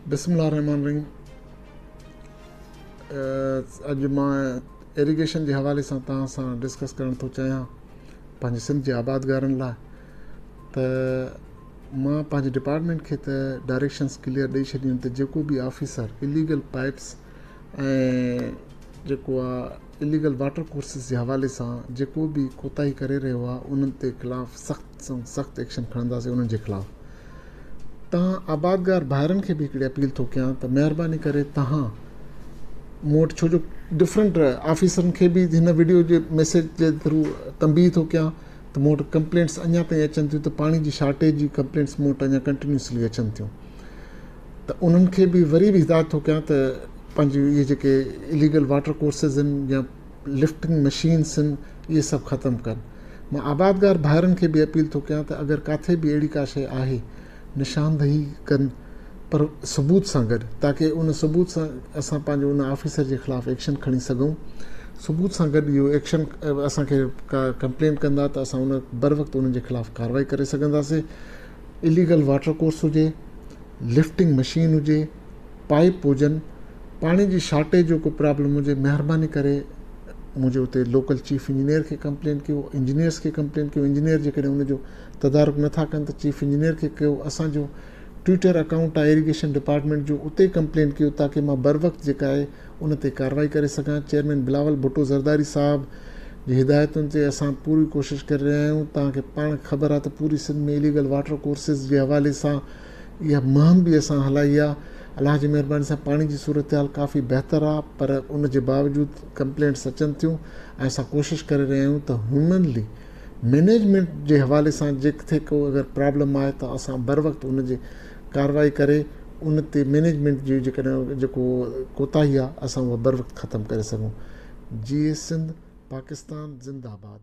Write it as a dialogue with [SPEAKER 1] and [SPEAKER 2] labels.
[SPEAKER 1] बिस्मिल्लाहिर्रहमानिर्रहीम। अॼु मां इरीगेशन जे हवाले सां तव्हां सां डिस्कस करणु थो चाहियां पंहिंजे सिंध जे आबादगारनि लाइ। त मां पंहिंजे डिपार्टमेंट खे त डायरेक्शन्स क्लियर ॾेई छॾियूं त जेको बि ऑफिसर इलीगल पाइप्स ऐं जेको आहे इलीगल वाटर कोर्सिस जे हवाले सां जेको बि कोताही करे रहियो आहे उन्हनि ते ख़िलाफ़ु सख़्तु सां सख़्तु एक्शन खणंदासीं उन्हनि जे ख़िलाफ़ु। तव्हां आबादगार भाइरनि खे बि हिकिड़ी अपील थो कयां त महिरबानी करे तव्हां मूं वटि, छो जो डिफरेंट ऑफिसरनि खे बि हिन वीडियो जे मैसेज जे थ्रू तंबीह थो कयां त मूं वटि कंप्लेंट्स अञा ताईं अचनि थियूं, त पाणी जी शार्टेज जी कंप्लेंट्स मूं वटि अञा कंटिन्यूसली अचनि थियूं। त उन्हनि खे बि वरी बि हिदायत थो कयां त पंहिंजी इहे जेके इलीगल वाटर कोर्सिस आहिनि या लिफ्टिंग मशीन्स आहिनि इहे सभु ख़तमु कनि। मां आबादगार भाइरनि खे बि अपील थो कयां त अगरि किथे बि अहिड़ी का शइ आहे निशानदही कनि, पर सबूत सां गॾु, ताकी उन सबूत सां असां पंहिंजे उन ऑफिसर जे ख़िलाफ़ु एक्शन खणी सघूं। सबूत सां गॾु इहो एक्शन असांखे का कंप्लेन कंदा त असां उन बर वक़्तु उन्हनि जे ख़िलाफ़ु कार्रवाई करे सघंदासीं। इलीगल वाटर कोर्स हुजे, लिफ्टिंग मशीन हुजे, पाइप हुजनि, पाणी जी शार्टेज जो को प्रॉब्लम हुजे, महिरबानी करे मुंहिंजे उते लोकल चीफ इंजीनियर खे कंप्लेन कयो, इंजीनियर्स खे कंप्लेन कयो। इंजीनियर जेकॾहिं उनजो तदारुक नथा कनि त चीफ इंजीनियर खे कयो। असांजो ट्विटर अकाउंट आहे इरीगेशन डिपार्टमेंट जो, उते कंप्लेन कयो ताकी मां बर वक़्तु जेका आहे उन ते कार्रवाई करे सघां। चेयरमैन बिलावल भुट्टो ज़रदारी साहब जी हिदायतुनि ते असां पूरी कोशिशि करे रहिया आहियूं। तव्हांखे पाण ख़बर आहे त पूरी सिंध में इलीगल वाटर कोर्सिस जे हवाले सां इहा मुहिम बि असां हलाई आहे। अलाह जी महिरबानी सां पाणी जी सूरत हाल काफ़ी बहितर आहे, पर उन जे बावजूदि कंप्लेंट्स अचनि थियूं ऐं असां कोशिशि करे रहिया आहियूं त ह्यूमनली मैनेजमेंट जे हवाले सां जिथे को अगरि प्रॉब्लम आहे त असां बर वक़्तु उन जे कार्रवाई करे उन ते मैनेजमेंट जी जेकॾहिं जेको कोताही आहे असां उहा बर वक़्तु ख़तमु करे सघूं। जी सिंध पाकिस्तान ज़िंदाबाद।